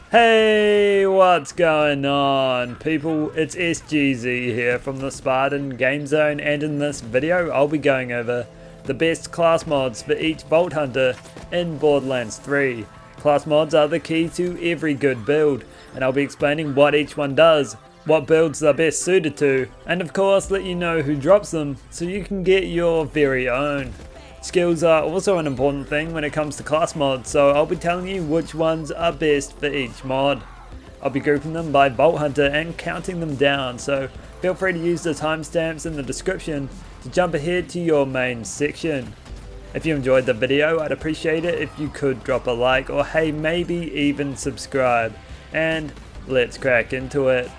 Hey, what's going on people? It's SGZ here from the Spartan Game Zone, and in this video I'll be going over the best class mods for each Vault Hunter in Borderlands 3. Class mods are the key to every good build, and I'll be explaining what each one does, what builds they're best suited to, and of course let you know who drops them so you can get your very own. Skills are also an important thing when it comes to class mods, so I'll be telling you which ones are best for each mod. I'll be grouping them by Vault Hunter and counting them down, so feel free to use the timestamps in the description to jump ahead to your main section. If you enjoyed the video, I'd appreciate it if you could drop a like, or hey, maybe even subscribe. And let's crack into it.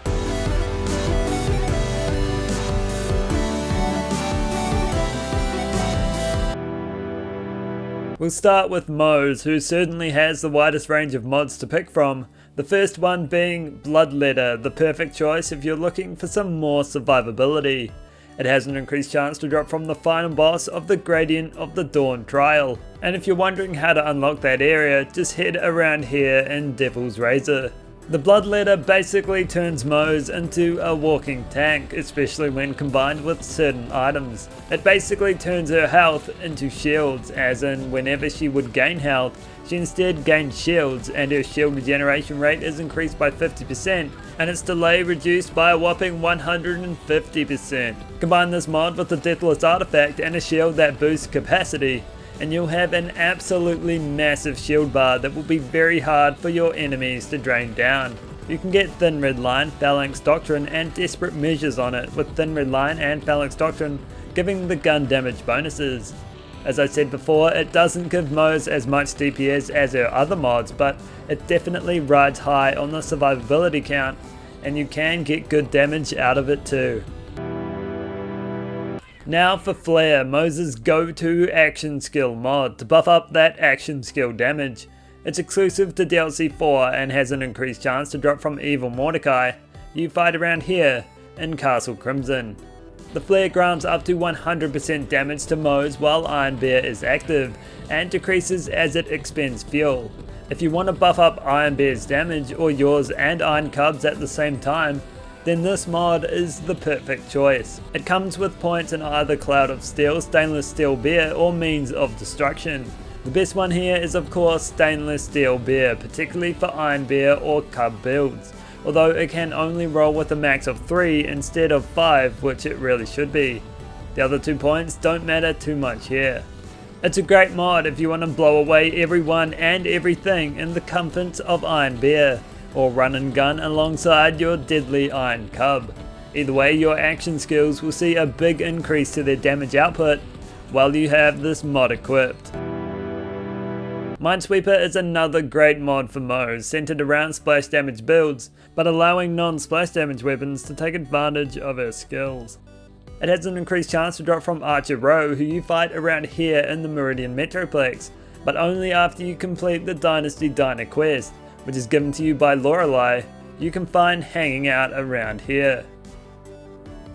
We'll start with Moze, who certainly has the widest range of mods to pick from. The first one being Bloodletter, the perfect choice if you're looking for some more survivability. It has an increased chance to drop from the final boss of the Gradient of the Dawn trial. And if you're wondering how to unlock that area, just head around here in Devil's Razor. The Bloodletter basically turns Moze into a walking tank, especially when combined with certain items. It basically turns her health into shields, as in whenever she would gain health, she instead gains shields, and her shield regeneration rate is increased by 50%, and its delay reduced by a whopping 150%. Combine this mod with the Deathless artifact and a shield that boosts capacity, and you'll have an absolutely massive shield bar that will be very hard for your enemies to drain down. You can get Thin Red Line, Phalanx Doctrine and Desperate Measures on it, with Thin Red Line and Phalanx Doctrine giving the gun damage bonuses. As I said before, it doesn't give Moze as much DPS as her other mods, but it definitely rides high on the survivability count, and you can get good damage out of it too. Now for Flare, Moze's go-to action skill mod to buff up that action skill damage. It's exclusive to DLC 4 and has an increased chance to drop from Evil Mordecai. You fight around here in Castle Crimson. The Flare grants up to 100% damage to Moze while Iron Bear is active, and decreases as it expends fuel. If you want to buff up Iron Bear's damage, or yours and Iron Cub's at the same time, then this mod is the perfect choice. It comes with points in either Cloud of Steel, Stainless Steel Bear, or Means of Destruction. The best one here is of course Stainless Steel Bear, particularly for Iron Bear or Cub builds, although it can only roll with a max of 3 instead of 5, which it really should be. The other 2 points don't matter too much here. It's a great mod if you want to blow away everyone and everything in the comforts of Iron Bear, or run and gun alongside your deadly Iron Cub. Either way, your action skills will see a big increase to their damage output while you have this mod equipped. Minesweeper is another great mod for Moze, centered around splash damage builds, but allowing non-splash damage weapons to take advantage of her skills. It has an increased chance to drop from Archer Row, who you fight around here in the Meridian Metroplex, but only after you complete the Dynasty Diner quest, which is given to you by Lorelei. You can find hanging out around here.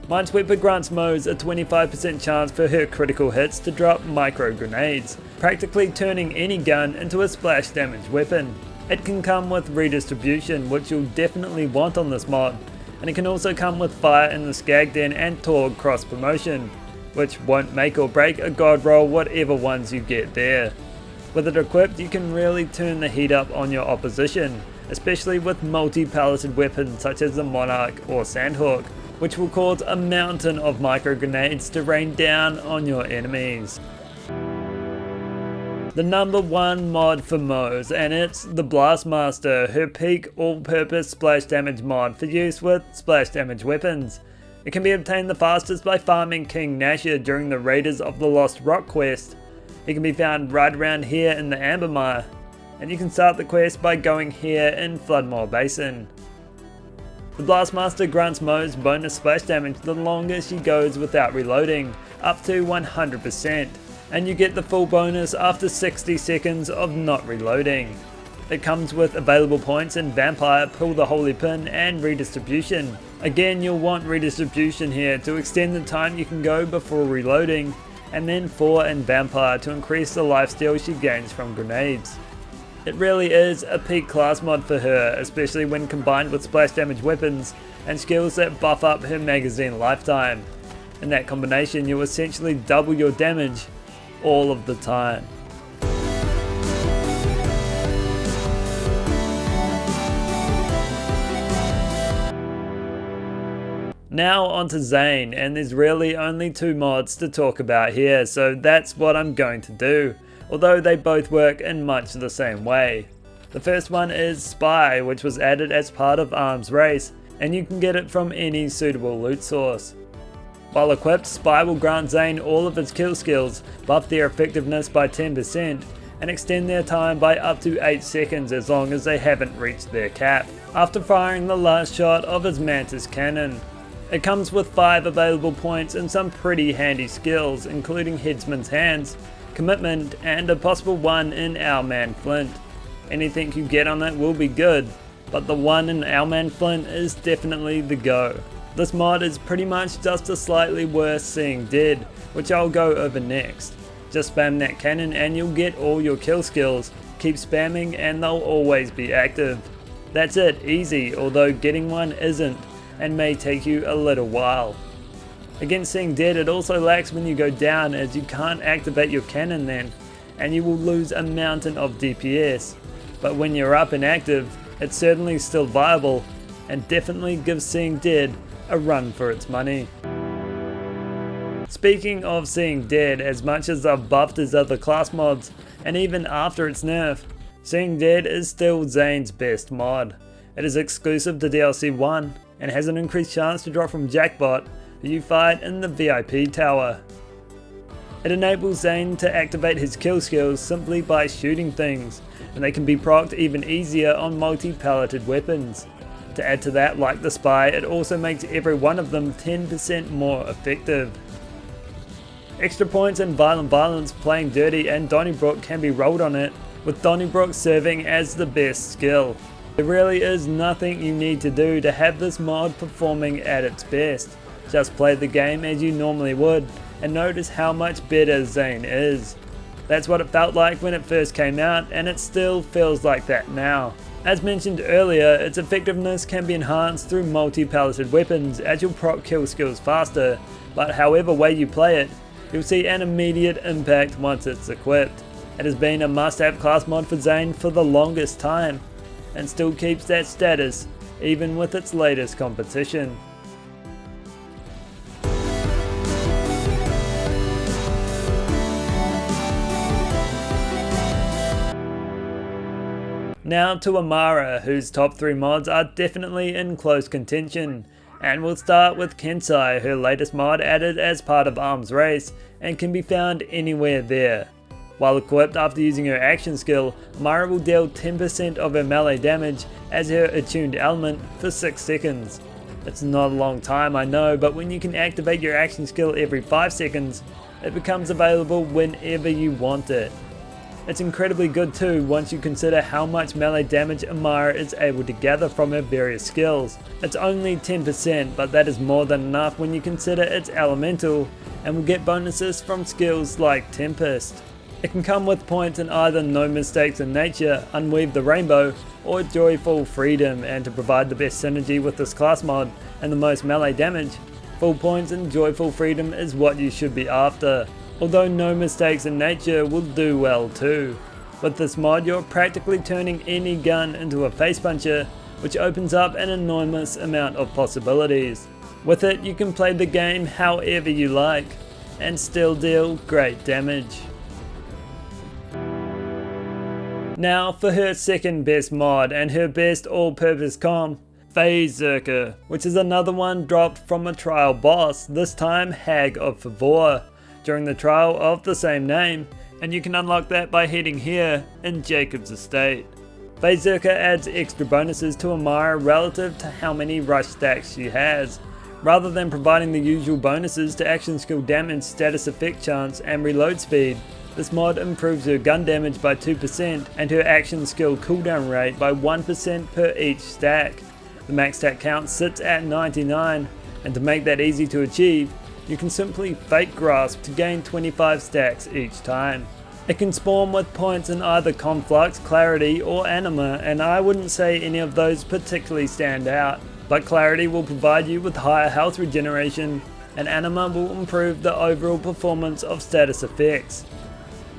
Minesweeper grants Moze a 25% chance for her critical hits to drop micro grenades, practically turning any gun into a splash damage weapon. It can come with redistribution, which you'll definitely want on this mod, and it can also come with Fire in the Skag Den and Torg cross promotion, which won't make or break a god roll whatever ones you get there. With it equipped, you can really turn the heat up on your opposition, especially with multi-palleted weapons such as the Monarch or Sandhawk, which will cause a mountain of micro grenades to rain down on your enemies. The number 1 mod for Moze, and it's the Blastmaster, her peak all-purpose splash damage mod for use with splash damage weapons. It can be obtained the fastest by farming King Nashor during the Raiders of the Lost Rock quest. It can be found right around here in the Ambermire, and you can start the quest by going here in Floodmoor Basin. The Blastmaster grants Moze bonus splash damage the longer she goes without reloading, up to 100%, and you get the full bonus after 60 seconds of not reloading. It comes with available points in Vampire, Pull the Holy Pin and Redistribution. Again, you'll want Redistribution here to extend the time you can go before reloading, and then 4 in Vampire to increase the lifesteal she gains from grenades. It really is a peak class mod for her, especially when combined with splash damage weapons and skills that buff up her magazine lifetime. In that combination, you'll essentially double your damage all of the time. Now onto Zane, and there's really only 2 mods to talk about here, so that's what I'm going to do, although they both work in much the same way. The first one is Spy, which was added as part of Arms Race, and you can get it from any suitable loot source. While equipped, Spy will grant Zane all of his kill skills, buff their effectiveness by 10%, and extend their time by up to 8 seconds as long as they haven't reached their cap, after firing the last shot of his Mantis cannon. It comes with 5 available points and some pretty handy skills, including Headsman's Hands, Commitment, and a possible one in Owlman Flint. Anything you get on it will be good, but the one in Owlman Flint is definitely the go. This mod is pretty much just a slightly worse Seeing Dead, which I'll go over next. Just spam that cannon and you'll get all your kill skills, keep spamming and they'll always be active. That's it, easy, although getting one isn't, and may take you a little while. Against Seeing Dead, it also lacks when you go down, as you can't activate your cannon then, and you will lose a mountain of DPS, but when you're up and active, it's certainly still viable, and definitely gives Seeing Dead a run for its money. Speaking of Seeing Dead, as much as I've buffed his other class mods, and even after its nerf, Seeing Dead is still Zane's best mod. It is exclusive to DLC 1, and has an increased chance to drop from Jackbot, who you fight in the VIP tower. It enables Zane to activate his kill skills simply by shooting things, and they can be procced even easier on multi-palleted weapons. To add to that, like the Spy, it also makes every one of them 10% more effective. Extra points in Violent Violence, Playing Dirty, and Donnybrook can be rolled on it, with Donnybrook serving as the best skill. There really is nothing you need to do to have this mod performing at its best. Just play the game as you normally would, and notice how much better Zane is. That's what it felt like when it first came out, and it still feels like that now. As mentioned earlier, its effectiveness can be enhanced through multi-palleted weapons as you'll proc kill skills faster, but however way you play it, you'll see an immediate impact once it's equipped. It has been a must-have class mod for Zane for the longest time, and still keeps that status even with its latest competition. Now to Amara, whose top 3 mods are definitely in close contention, and we'll start with Kensai, her latest mod added as part of Arms Race and can be found anywhere there. While equipped after using her action skill, Amara will deal 10% of her melee damage as her attuned element for 6 seconds. It's not a long time, I know, but when you can activate your action skill every 5 seconds, it becomes available whenever you want it. It's incredibly good too once you consider how much melee damage Amara is able to gather from her various skills. It's only 10%, but that is more than enough when you consider it's elemental and will get bonuses from skills like Tempest. It can come with points in either No Mistakes in Nature, Unweave the Rainbow, or Joyful Freedom, and to provide the best synergy with this class mod and the most melee damage, full points in Joyful Freedom is what you should be after, although No Mistakes in Nature will do well too. With this mod you're practically turning any gun into a face puncher, which opens up an enormous amount of possibilities. With it you can play the game however you like, and still deal great damage. Now for her second best mod and her best all-purpose comp, Berserker, which is another one dropped from a trial boss, this time Hag of Favor, during the trial of the same name, and you can unlock that by heading here in Jacob's Estate. Berserker adds extra bonuses to Amara relative to how many rush stacks she has. Rather than providing the usual bonuses to action skill damage, status effect chance, and reload speed, this mod improves her gun damage by 2% and her action skill cooldown rate by 1% per each stack. The max stack count sits at 99, and to make that easy to achieve, you can simply fake grasp to gain 25 stacks each time. It can spawn with points in either Conflux, Clarity or Anima, and I wouldn't say any of those particularly stand out, but Clarity will provide you with higher health regeneration, and Anima will improve the overall performance of status effects.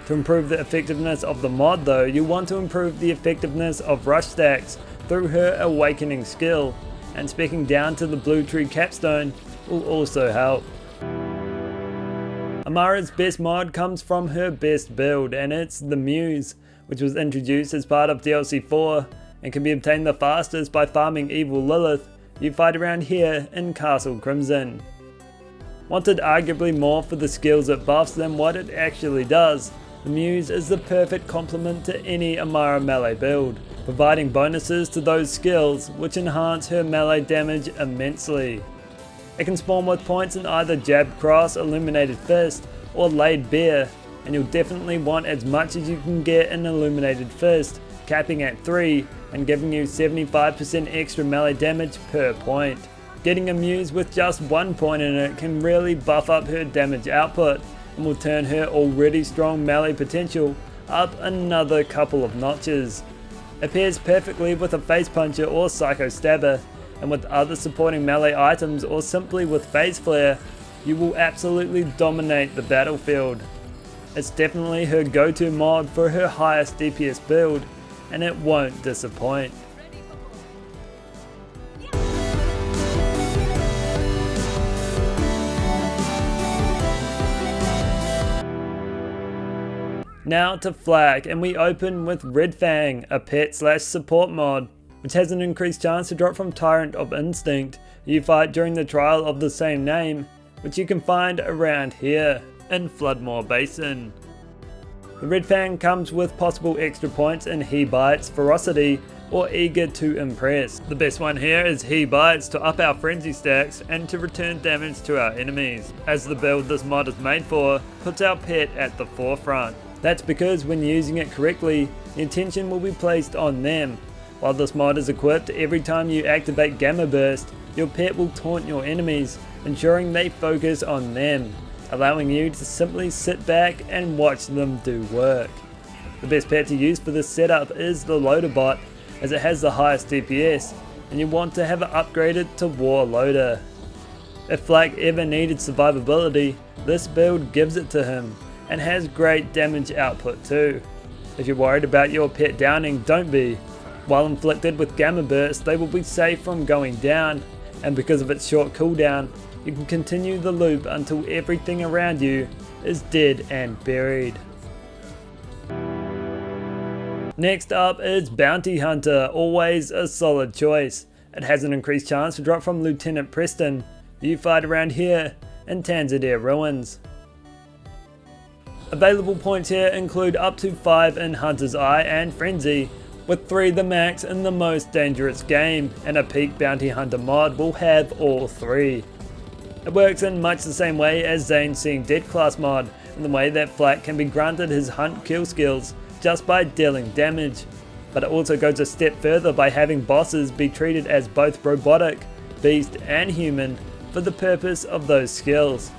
To improve the effectiveness of the mod though, you want to improve the effectiveness of rush stacks through her Awakening skill, and speccing down to the Blue Tree Capstone will also help. Amara's best mod comes from her best build, and it's the Moze, which was introduced as part of DLC 4 and can be obtained the fastest by farming Evil Lilith you fight around here in Castle Crimson. Wanted arguably more for the skills it buffs than what it actually does, the Moze is the perfect complement to any Amara melee build, providing bonuses to those skills which enhance her melee damage immensely. It can spawn with points in either Jab Cross, Illuminated Fist or Laid Bear, and you'll definitely want as much as you can get in Illuminated Fist, capping at 3 and giving you 75% extra melee damage per point. Getting a Moze with just 1 point in it can really buff up her damage output and will turn her already strong melee potential up another couple of notches. It pairs perfectly with a Face Puncher or Psycho Stabber, and with other supporting melee items or simply with Phase Flare, you will absolutely dominate the battlefield. It's definitely her go-to mod for her highest DPS build, and it won't disappoint. Now to Flak, and we open with Red Fang, a pet/support mod, which has an increased chance to drop from Tyrant of Instinct you fight during the trial of the same name, which you can find around here in Floodmoor Basin. The Red Fang comes with possible extra points in He Bites, Ferocity or Eager to Impress. The best one here is He Bites to up our frenzy stacks and to return damage to our enemies, as the build this mod is made for puts our pet at the forefront. That's because when using it correctly, the attention will be placed on them. While this mod is equipped, every time you activate Gamma Burst, your pet will taunt your enemies, ensuring they focus on them, allowing you to simply sit back and watch them do work. The best pet to use for this setup is the Loader Bot, as it has the highest DPS, and you want to have it upgraded to War Loader. If Flak ever needed survivability, this build gives it to him, and has great damage output too. If you're worried about your pet downing, don't be. While inflicted with Gamma Burst, they will be safe from going down, and because of its short cooldown, you can continue the loop until everything around you is dead and buried. Next up is Bounty Hunter, always a solid choice. It has an increased chance to drop from Lieutenant Preston, who you fight around here in Tanzania Ruins. Available points here include up to 5 in Hunter's Eye and Frenzy, with 3 the max in the most dangerous game, and a peak Bounty Hunter mod will have all 3. It works in much the same way as Zane's Seeing Dead class mod, in the way that Flak can be granted his hunt kill skills just by dealing damage, but it also goes a step further by having bosses be treated as both robotic, beast and human for the purpose of those skills.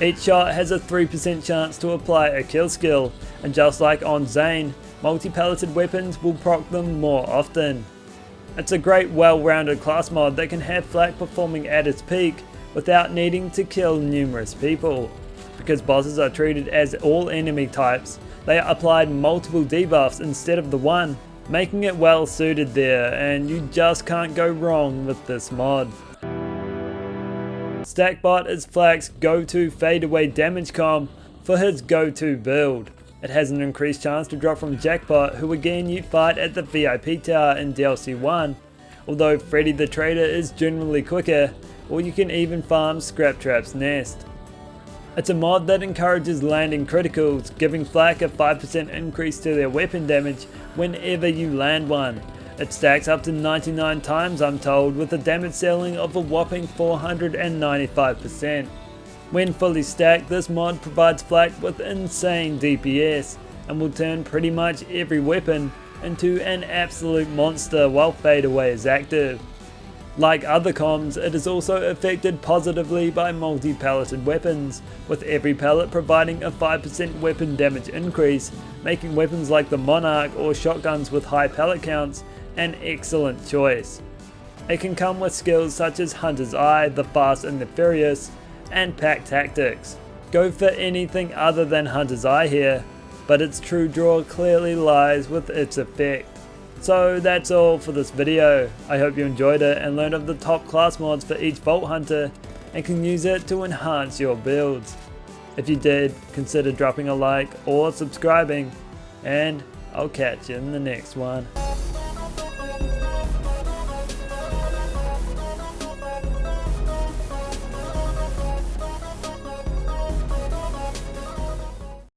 Each shot has a 3% chance to apply a kill skill, and just like on Zane, multi-palleted weapons will proc them more often. It's a great well-rounded class mod that can have Flak performing at its peak without needing to kill numerous people. Because bosses are treated as all enemy types, they are applied multiple debuffs instead of the one, making it well suited there, and you just can't go wrong with this mod. Stackbot is Flak's go-to fadeaway damage comp for his go-to build. It has an increased chance to drop from Jackpot, who again you fight at the VIP tower in DLC 1, although Freddy the Trader is generally quicker, or you can even farm Scraptrap's Nest. It's a mod that encourages landing criticals, giving Flak a 5% increase to their weapon damage whenever you land one. It stacks up to 99 times I'm told, with a damage ceiling of a whopping 495%. When fully stacked, this mod provides Flak with insane DPS, and will turn pretty much every weapon into an absolute monster while Fadeaway is active. Like other comms, it is also affected positively by multi-palleted weapons, with every pallet providing a 5% weapon damage increase, making weapons like the Monarch or shotguns with high pallet counts an excellent choice. It can come with skills such as Hunter's Eye, the Fast and the Furious, and Pack Tactics. Go for anything other than Hunter's Eye here, but its true draw clearly lies with its effect. So that's all for this video. I hope you enjoyed it and learned of the top class mods for each Vault Hunter and can use it to enhance your builds. If you did, consider dropping a like or subscribing, and I'll catch you in the next one.